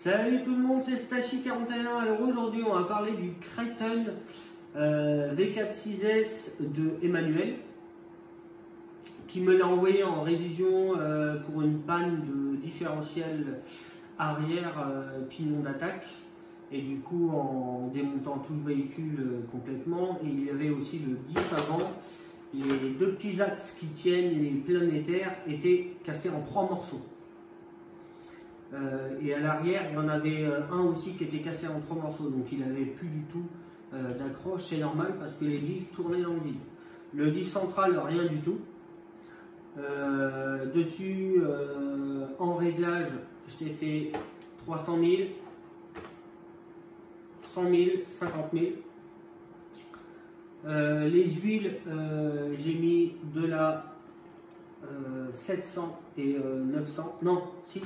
Salut tout le monde, c'est Stachi41. Alors aujourd'hui on va parler du Kraton V4.6S de Emmanuel qui me l'a envoyé en révision pour une panne de différentiel arrière pignon d'attaque, et du coup en démontant tout le véhicule complètement. Et il y avait aussi le diff avant. Les deux petits axes qui tiennent les planétaires étaient cassés en 3 morceaux. Et à l'arrière, il y en avait un aussi qui était cassé en 3 morceaux, donc il n'avait plus du tout d'accroche. C'est normal parce que les diffs tournaient dans le vide. Le diff central, rien du tout. Dessus, en réglage, je t'ai fait 300 000, 100 000, 50 000. Les huiles, j'ai mis de la 700 et 900, non, si,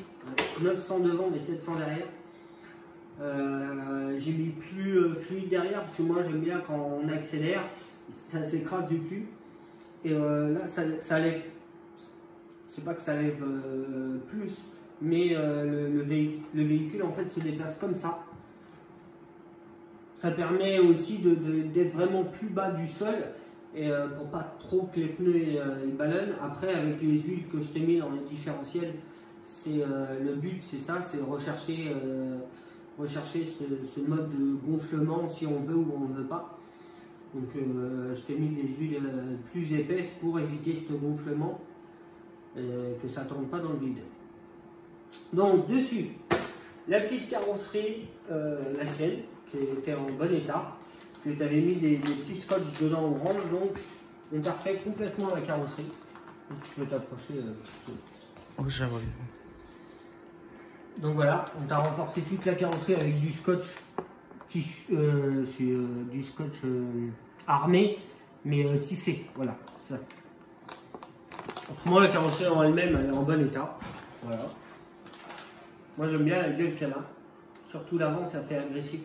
900 devant mais 700 derrière. J'ai mis plus fluide derrière parce que moi j'aime bien quand on accélère, ça s'écrase du cul. Et là ça lève, c'est pas que ça lève plus, mais le véhicule en fait se déplace comme ça. Ça permet aussi d'être vraiment plus bas du sol, et pour pas trop que les pneus ils ballonnent. Après, avec les huiles que je t'ai mis dans le différentiel, c'est le but, c'est ça, c'est rechercher ce mode de gonflement si on veut ou on ne veut pas. Donc je t'ai mis des huiles plus épaisses pour éviter ce gonflement, que ça ne tombe pas dans le vide. Donc dessus, la petite carrosserie, la tienne, qui était en bon état, que tu avais mis des petits scotch dedans orange, donc on t'a refait complètement la carrosserie. Tu peux t'approcher. Oh, j'aimerais. Donc voilà, on t'a renforcé toute la carrosserie avec du scotch tissu, du scotch armé, mais tissé. Voilà, ça. Autrement, la carrosserie en elle-même, elle est en bon état. Voilà. Moi, j'aime bien la gueule qu'elle a. Surtout l'avant, ça fait agressif.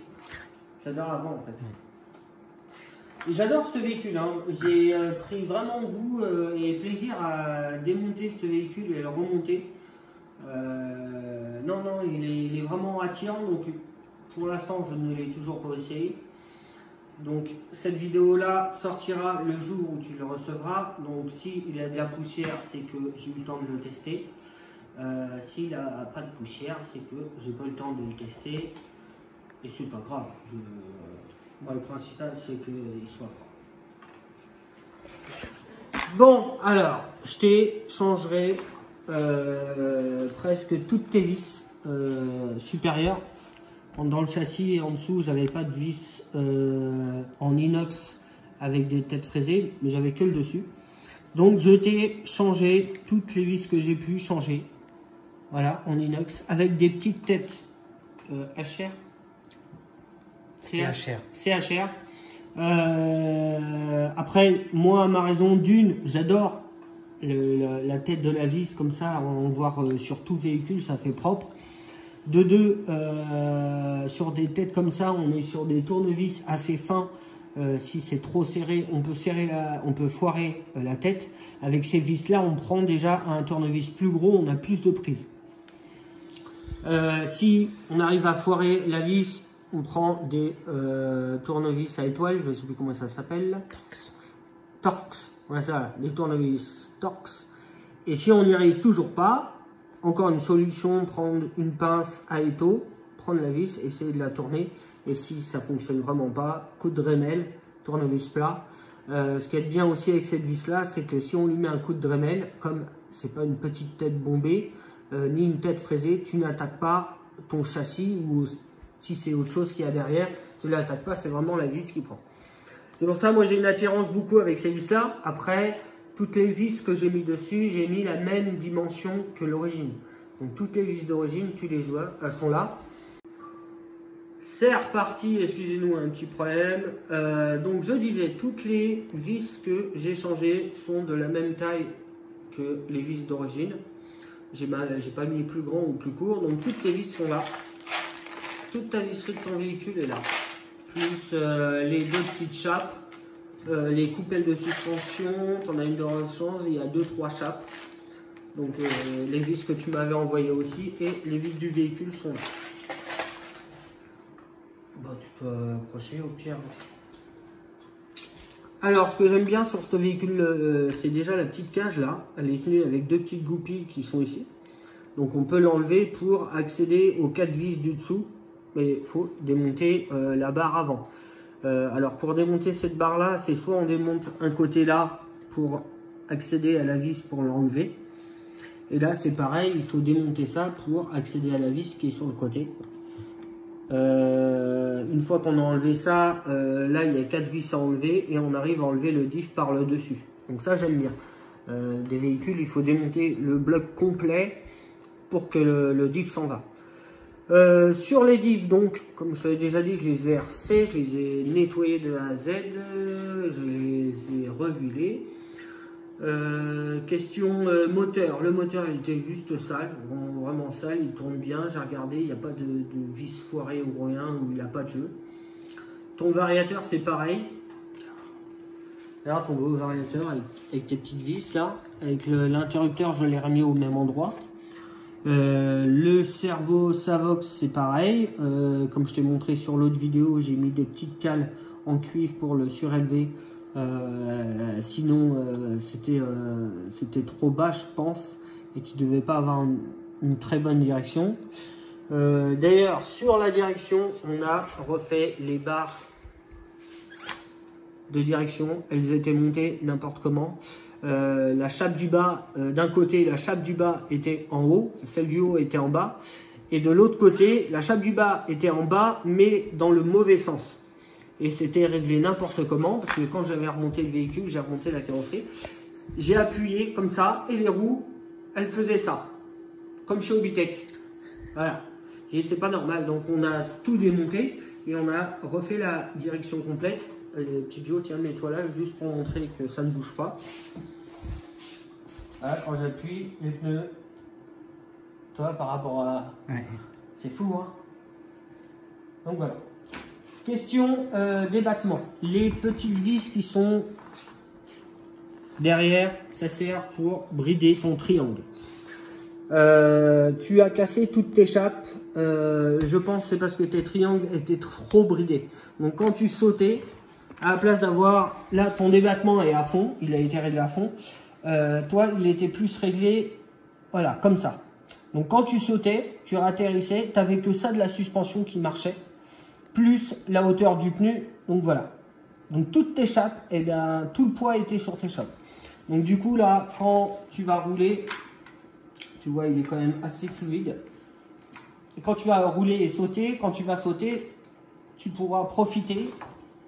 J'adore l'avant en fait. J'adore ce véhicule, hein. J'ai pris vraiment goût et plaisir à démonter ce véhicule et à le remonter. Non, il est vraiment attirant, donc pour l'instant je ne l'ai toujours pas essayé. Donc cette vidéo là sortira le jour où tu le recevras. Donc s'il y a de la poussière, c'est que j'ai eu le temps de le tester. S'il n'a pas de poussière, c'est que j'ai pas eu le temps de le tester. Et c'est pas grave. Moi, le principal, c'est qu'il soit propre. Bon, alors, je changerai presque toutes tes vis supérieures. Dans le châssis et en dessous, j'avais pas de vis en inox avec des têtes fraisées, mais j'avais que le dessus. Donc, je t'ai changé toutes les vis que j'ai pu changer. Voilà, en inox, avec des petites têtes HR. CHR. Après, moi, à ma raison d'une, j'adore la tête de la vis comme ça, on voit sur tout véhicule, ça fait propre. De deux, sur des têtes comme ça, on est sur des tournevis assez fins. Si c'est trop serré, on peut foirer la tête. Avec ces vis là, on prend déjà un tournevis plus gros, on a plus de prise. Si on arrive à foirer la vis, on prend des tournevis à étoiles, je ne sais plus comment ça s'appelle. Torx. Voilà ça, des tournevis Torx. Et si on n'y arrive toujours pas, encore une solution, prendre une pince à étau, prendre la vis, essayer de la tourner. Et si ça ne fonctionne vraiment pas, coup de Dremel, tournevis plat. Ce qui est bien aussi avec cette vis là, c'est que si on lui met un coup de Dremel, comme c'est pas une petite tête bombée, ni une tête fraisée, tu n'attaques pas ton châssis, ou si c'est autre chose qu'il y a derrière, tu ne l'attaques pas, c'est vraiment la vis qui prend. C'est pour ça, moi j'ai une attirance beaucoup avec ces vis là. Après, toutes les vis que j'ai mis dessus, j'ai mis la même dimension que l'origine. Donc toutes les vis d'origine, tu les vois, elles sont là. C'est reparti, excusez-nous, un petit problème. Donc je disais, toutes les vis que j'ai changées sont de la même taille que les vis d'origine. J'ai pas mis plus grand ou plus court, donc toutes les vis sont là. Toute ta visserie de ton véhicule est là. Plus les deux petites chapes, les coupelles de suspension, tu en as une de rechange, il y a 2-3 chapes. Donc les vis que tu m'avais envoyées aussi, et les vis du véhicule sont là. Bah, tu peux approcher au pire. Alors, ce que j'aime bien sur ce véhicule, c'est déjà la petite cage là. Elle est tenue avec deux petites goupilles qui sont ici. Donc, on peut l'enlever pour accéder aux 4 vis du dessous. Mais il faut démonter la barre avant. Alors, pour démonter cette barre là, c'est soit on démonte un côté là pour accéder à la vis pour l'enlever. Et là, c'est pareil, il faut démonter ça pour accéder à la vis qui est sur le côté. Une fois qu'on a enlevé ça, là il y a 4 vis à enlever et on arrive à enlever le diff par le dessus. Donc ça j'aime bien. Des véhicules, il faut démonter le bloc complet pour que le diff s'en va. Sur les diffs, donc, comme je l'avais déjà dit, je les ai refaits, je les ai nettoyés de A à Z, je les ai rehuilés. Question moteur. Le moteur il était juste sale, vraiment sale, il tourne bien, j'ai regardé, il n'y a pas de vis foirée ou rien, ou il n'a pas de jeu. Ton variateur c'est pareil. Là ton beau variateur avec tes petites vis là, avec l'interrupteur je l'ai remis au même endroit. Le servo Savox c'est pareil, comme je t'ai montré sur l'autre vidéo, j'ai mis des petites cales en cuivre pour le surélever. Sinon c'était trop bas je pense et tu devais pas avoir une très bonne direction. D'ailleurs sur la direction on a refait les barres de direction, elles étaient montées n'importe comment. La chape du bas, d'un côté la chape du bas était en haut, celle du haut était en bas, et de l'autre côté la chape du bas était en bas mais dans le mauvais sens. Et c'était réglé n'importe comment, parce que quand j'avais remonté le véhicule, j'ai remonté la carrosserie, j'ai appuyé comme ça, et les roues, elles faisaient ça, comme chez Obitech. Voilà. Et c'est pas normal, donc on a tout démonté, et on a refait la direction complète. Petit Joe, tiens, mets-toi là, juste pour montrer que ça ne bouge pas. Voilà, quand j'appuie, les pneus, toi, par rapport à... Ouais. C'est fou, hein. Donc voilà. Question débattement. Les petites vis qui sont derrière, ça sert pour brider ton triangle. Tu as cassé toutes tes chapes. Je pense que c'est parce que tes triangles étaient trop bridés. Donc quand tu sautais, à la place d'avoir... Là, ton débattement est à fond. Il a été réglé à fond. Toi, il était plus réglé, voilà, comme ça. Donc quand tu sautais, tu atterrissais, tu n'avais que ça de la suspension qui marchait, plus la hauteur du pneu, donc voilà. Donc toutes tes chapes, et bien tout le poids était sur tes chapes. Donc du coup là, quand tu vas rouler, tu vois il est quand même assez fluide. Et quand tu vas rouler et sauter, quand tu vas sauter, tu pourras profiter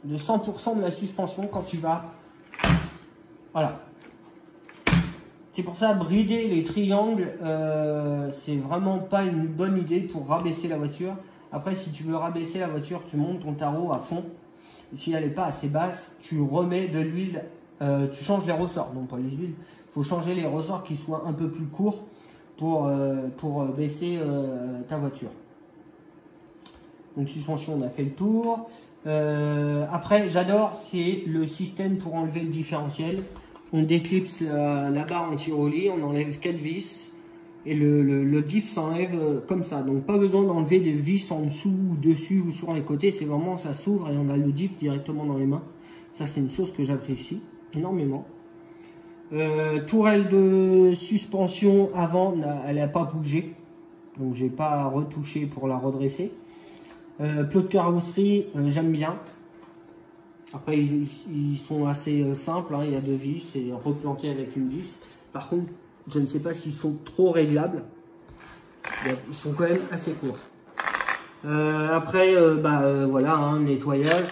de 100% de la suspension quand tu vas, voilà. C'est pour ça, brider les triangles, c'est vraiment pas une bonne idée pour rabaisser la voiture. Après, si tu veux rabaisser la voiture, tu montes ton tarot à fond. Si elle n'est pas assez basse, tu remets de l'huile, tu changes les ressorts, non pas les huiles. Il faut changer les ressorts qui soient un peu plus courts pour baisser ta voiture. Donc suspension, on a fait le tour. Après, j'adore, c'est le système pour enlever le différentiel. On déclipse la barre anti-roulis, on enlève 4 vis. Et le diff s'enlève comme ça. Donc pas besoin d'enlever des vis en dessous, ou dessus ou sur les côtés. C'est vraiment, ça s'ouvre et on a le diff directement dans les mains. Ça c'est une chose que j'apprécie énormément. Tourelle de suspension avant, elle n'a pas bougé. Donc j'ai pas retouché pour la redresser. Plot de carrosserie, j'aime bien. Après ils sont assez simples, hein. Il y a 2 vis et replanté avec une vis. Par contre, je ne sais pas s'ils sont trop réglables. Ils sont quand même assez courts. Après, voilà, hein, nettoyage.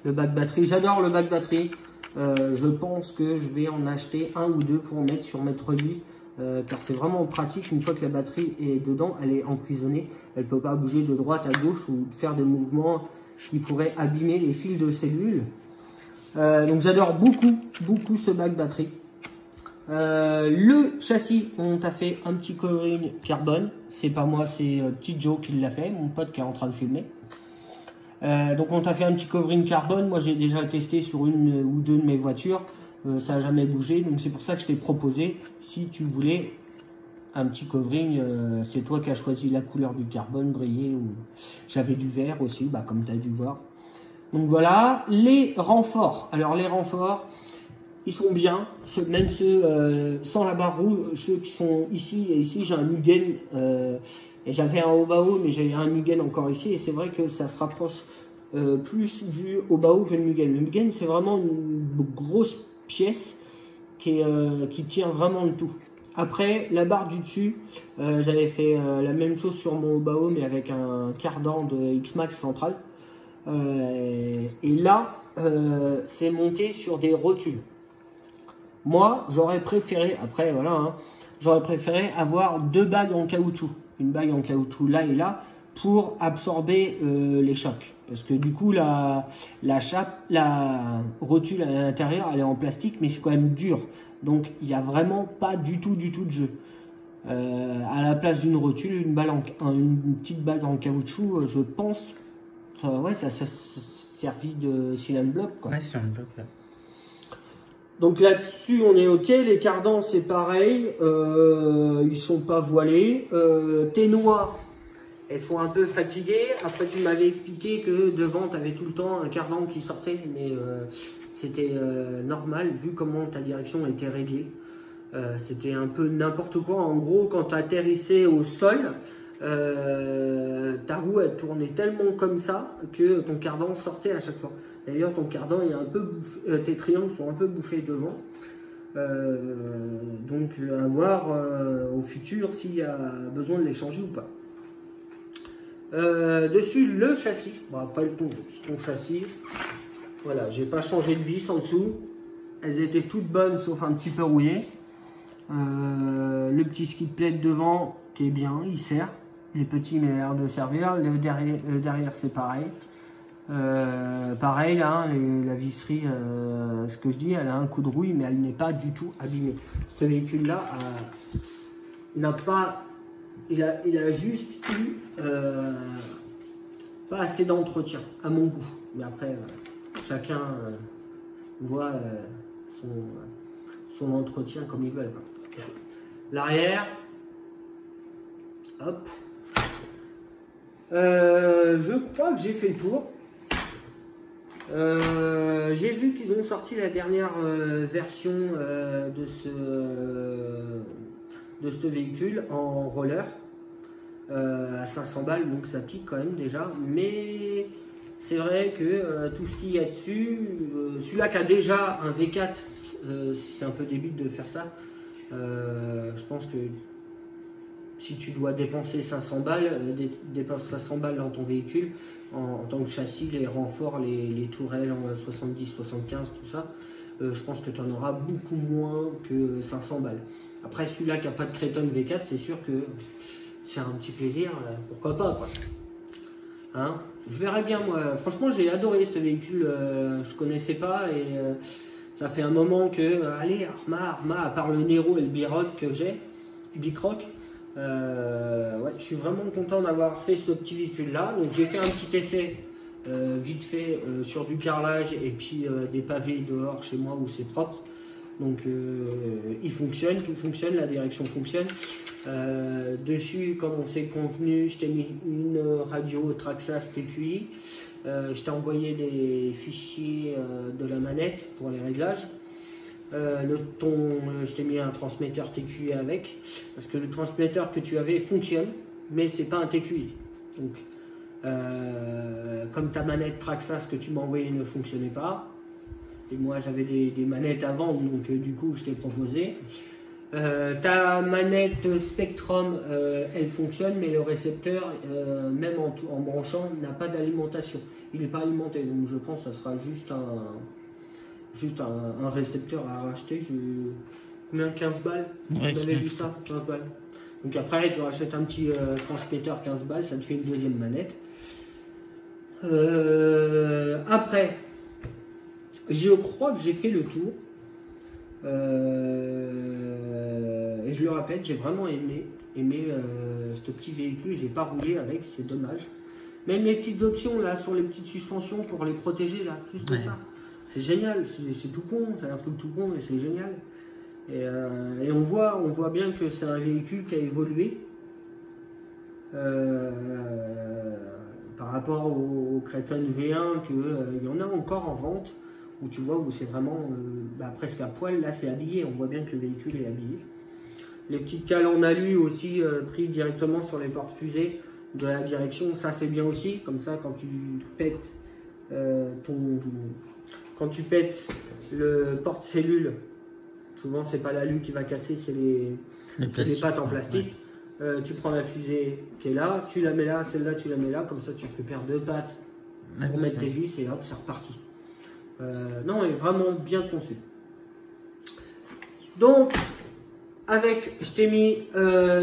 Le bac batterie. J'adore le bac batterie. Je pense que je vais en acheter 1 ou 2 pour mettre sur mes relis. Car c'est vraiment pratique. Une fois que la batterie est dedans, elle est emprisonnée. Elle ne peut pas bouger de droite à gauche ou faire des mouvements qui pourraient abîmer les fils de cellules. Donc j'adore beaucoup ce bac batterie. Le châssis, on t'a fait un petit covering carbone. C'est pas moi, c'est Petit Joe qui l'a fait, mon pote qui est en train de filmer. Donc on t'a fait un petit covering carbone. Moi j'ai déjà testé sur 1 ou 2 de mes voitures. Ça n'a jamais bougé. Donc c'est pour ça que je t'ai proposé, si tu voulais un petit covering. C'est toi qui as choisi la couleur du carbone brillé. Ou... J'avais du vert aussi, bah, comme tu as dû voir. Donc voilà, les renforts. Alors les renforts, ils sont bien, même ceux sans la barre rouge, ceux qui sont ici. Et ici, j'ai un Mugen. Et j'avais un Obao, mais j'ai un Mugen encore ici. Et c'est vrai que ça se rapproche plus du Obao que le Mugen. Le Mugen, c'est vraiment une grosse pièce qui tient vraiment le tout. Après, la barre du dessus, j'avais fait la même chose sur mon Obao, mais avec un cardan de X-Max central. Et là, c'est monté sur des rotules. Moi, j'aurais préféré, après voilà, hein, j'aurais préféré avoir 2 bagues en caoutchouc. Une bague en caoutchouc là et là pour absorber les chocs. Parce que du coup, la rotule à l'intérieur, elle est en plastique, mais c'est quand même dur. Donc, il n'y a vraiment pas du tout de jeu. À la place d'une rotule, une petite bague en caoutchouc, je pense, ça servit de cylindre bloc. Quoi. Ouais, c'est un bloc là. Donc là-dessus, on est OK. Les cardans, c'est pareil. Ils sont pas voilés. Tes noix, elles sont un peu fatiguées. Après, tu m'avais expliqué que devant, tu avais tout le temps un cardan qui sortait. Mais c'était normal, vu comment ta direction était réglée. C'était un peu n'importe quoi. En gros, quand tu atterrissais au sol, ta roue, elle tournait tellement comme ça que ton cardan sortait à chaque fois. D'ailleurs, ton cardan est un peu bouffé, tes triangles sont un peu bouffés devant. Donc, à voir au futur s'il y a besoin de les changer ou pas. Dessus, le châssis. Bon, après, ton châssis, voilà, j'ai pas changé de vis en dessous. Elles étaient toutes bonnes, sauf un petit peu rouillées. Le petit skid plate devant, qui est bien, il sert. Les petits, mais l'air de servir. Le derrière c'est pareil. Pareil, hein, la visserie, ce que je dis, elle a un coup de rouille, mais elle n'est pas du tout abîmée. Ce véhicule-là n'a pas, il a juste eu pas assez d'entretien, à mon goût. Mais après, chacun voit son entretien comme il veut. L'arrière, hop. Je crois que j'ai fait le tour. J'ai vu qu'ils ont sorti la dernière version de ce véhicule en roller à 500 balles, donc ça pique quand même déjà. Mais c'est vrai que tout ce qu'il y a dessus, celui-là qui a déjà un V4, c'est un peu débile de faire ça. Je pense que si tu dois dépenser 500 balles, dépense 500 balles dans ton véhicule, en tant que châssis, les renforts, les tourelles en 70, 75, tout ça, je pense que tu en auras beaucoup moins que 500 balles. Après, celui-là qui n'a pas de Créton V4, c'est sûr que c'est un petit plaisir, pourquoi pas, quoi. Hein, je verrai bien, moi. Franchement, j'ai adoré ce véhicule, je connaissais pas et ça fait un moment que, allez, Arma, à part le Nero et le Bicroc que j'ai, Bicroc, ouais, je suis vraiment content d'avoir fait ce petit véhicule là. Donc j'ai fait un petit essai vite fait sur du carrelage et puis des pavés dehors chez moi où c'est propre. Donc il fonctionne, tout fonctionne, la direction fonctionne. Dessus, comme on s'est convenu, je t'ai mis une radio Traxxas TQI. Je t'ai envoyé des fichiers de la manette pour les réglages. Je t'ai mis un transmetteur TQI avec, parce que le transmetteur que tu avais fonctionne, mais c'est pas un TQI. Donc, comme ta manette Traxxas que tu m'as envoyé ne fonctionnait pas, et moi j'avais des manettes avant, donc du coup je t'ai proposé. Ta manette Spectrum, elle fonctionne, mais le récepteur, même en branchant, n'a pas d'alimentation. Il n'est pas alimenté, donc je pense que ça sera juste un récepteur à racheter. Combien? 15 balles? Ouais, Vous avez vu ça? 15 balles. Donc après, tu rachètes un petit transmetteur 15 balles, ça te fait une deuxième manette. Après, je crois que j'ai fait le tour. Et je le répète, j'ai vraiment aimé ce petit véhicule. J'ai pas roulé avec, c'est dommage. Même les petites options là sur les petites suspensions pour les protéger là, juste ça. C'est génial, c'est tout con, c'est un truc tout con et c'est génial. Et on voit bien que c'est un véhicule qui a évolué par rapport au Créton V1, qu'il y en a encore en vente, où tu vois où c'est vraiment presque à poil. Là c'est habillé, on voit bien que le véhicule est habillé. Les petites cales en alu aussi prises directement sur les portes fusées de la direction, ça c'est bien aussi, comme ça quand tu pètes le porte-cellule, souvent c'est pas l'alu qui va casser, c'est les pattes en plastique. Ouais. Tu prends la fusée qui est là, tu la mets là, celle-là tu la mets là, comme ça tu peux perdre 2 pattes pour mettre tes vis et hop c'est reparti. Non, il est vraiment bien conçu. Donc je t'ai mis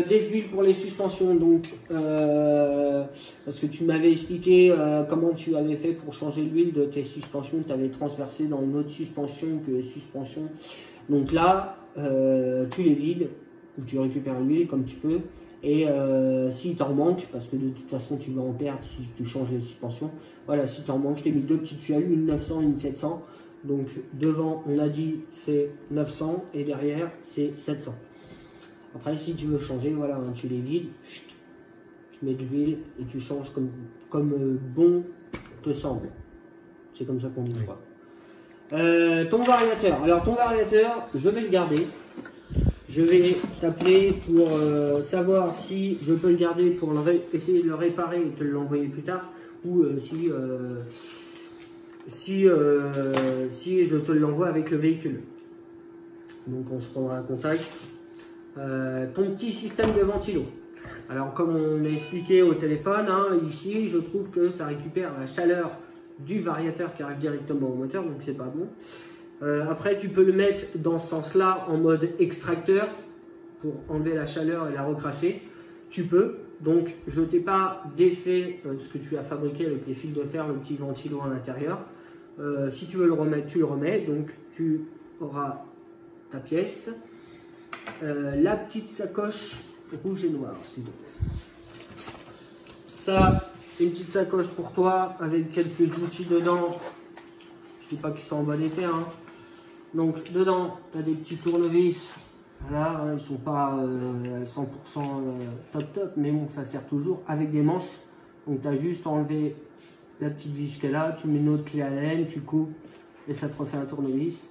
des huiles pour les suspensions, donc parce que tu m'avais expliqué comment tu avais fait pour changer l'huile de tes suspensions, tu avais transversé dans une autre suspension que les suspensions. Donc là, tu les vides, ou tu récupères l'huile comme tu peux, et s'il t'en manque, parce que de toute façon tu vas en perdre si tu changes les suspensions, voilà, si t'en manque, je t'ai mis 2 petites fiales, une 900, une 700, donc devant on a dit c'est 900 et derrière c'est 700. Après, si tu veux changer, voilà, hein, tu les vides, tu mets de l'huile et tu changes comme bon te semble. C'est comme ça qu'on dit quoi. Ton variateur. Alors, ton variateur, je vais le garder. Je vais t'appeler pour savoir si je peux le garder pour essayer de le réparer et te l'envoyer plus tard, ou si je te l'envoie avec le véhicule. Donc, on se prendra contact. Ton petit système de ventilo. Alors comme on l'a expliqué au téléphone, hein, ici je trouve que ça récupère la chaleur du variateur qui arrive directement au moteur, donc c'est pas bon. Après tu peux le mettre dans ce sens là en mode extracteur pour enlever la chaleur et la recracher. Tu peux, donc je t'ai pas défait ce que tu as fabriqué avec les fils de fer, le petit ventilo à l'intérieur. Si tu veux le remettre, tu le remets, donc tu auras ta pièce. La petite sacoche rouge et noire, s'il te plaît. Ça, c'est une petite sacoche pour toi avec quelques outils dedans. Je dis pas qu'ils sont en bon état. Hein. Donc, dedans, tu as des petits tournevis. Voilà, hein, ils sont pas 100% top, mais bon, ça sert toujours avec des manches. Donc, tu as juste enlevé la petite vis qu'elle a, tu mets une autre clé à laine, tu coupes et ça te refait un tournevis.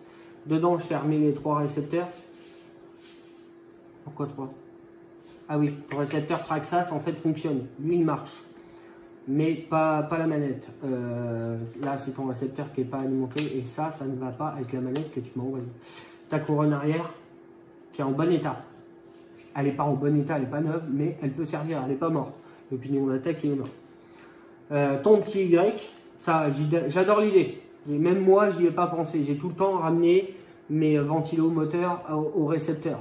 Dedans, je t'ai remis les 3 récepteurs. Pourquoi 3? Ah oui, le récepteur Traxxas en fait fonctionne. Lui il marche, mais pas la manette. Là c'est ton récepteur qui n'est pas alimenté et ça ne va pas avec la manette que tu m'as envoyée. Ta couronne arrière qui est en bon état. Elle n'est pas en bon état, elle n'est pas neuve, mais elle peut servir, elle n'est pas morte. Le pignon d'attaque il est mort. Ton petit Y, ça j'adore l'idée. Même moi je n'y ai pas pensé. J'ai tout le temps ramené mes ventilos moteurs au récepteur.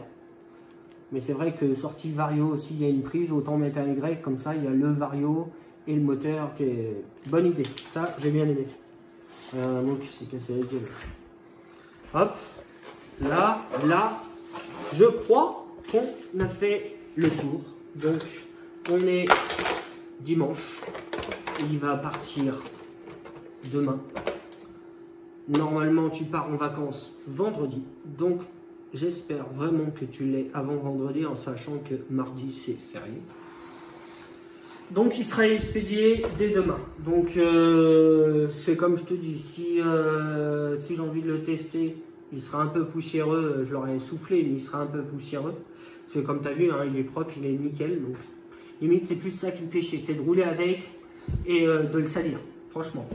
Mais c'est vrai que sortie Vario aussi, il y a une prise, autant mettre un Y, comme ça il y a le Vario et le moteur qui est... Bonne idée, ça j'ai bien aimé. Un mot qui s'est cassé la gueule. Hop, là, je crois qu'on a fait le tour. Donc on est dimanche, il va partir demain. Normalement tu pars en vacances vendredi, donc j'espère vraiment que tu l'aies avant vendredi en sachant que mardi c'est férié. Donc il sera expédié dès demain. Donc c'est comme je te dis, si j'ai envie de le tester, il sera un peu poussiéreux, je l'aurais soufflé, mais il sera un peu poussiéreux. Parce que comme tu as vu, hein, il est propre, il est nickel. Donc limite c'est plus ça qui me fait chier, c'est de rouler avec et de le salir, franchement.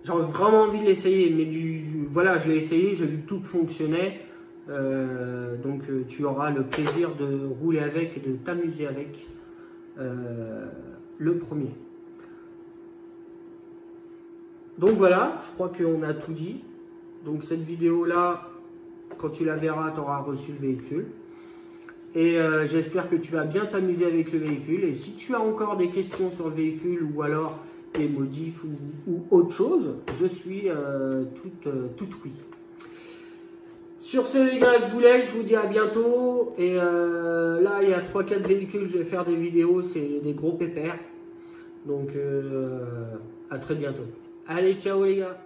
J'ai vraiment envie de l'essayer, mais voilà, je l'ai essayé, j'ai vu que tout fonctionnait. Donc tu auras le plaisir de rouler avec et de t'amuser avec le premier. Donc voilà, je crois qu'on a tout dit. Donc cette vidéo là, quand tu la verras, tu auras reçu le véhicule. Et j'espère que tu vas bien t'amuser avec le véhicule. Et si tu as encore des questions sur le véhicule ou alors des modifs ou autre chose, je suis tout oui. Sur ce les gars, je vous laisse, je vous dis à bientôt. Et là, il y a 3-4 véhicules, je vais faire des vidéos, c'est des gros pépères. Donc, à très bientôt. Allez, ciao les gars.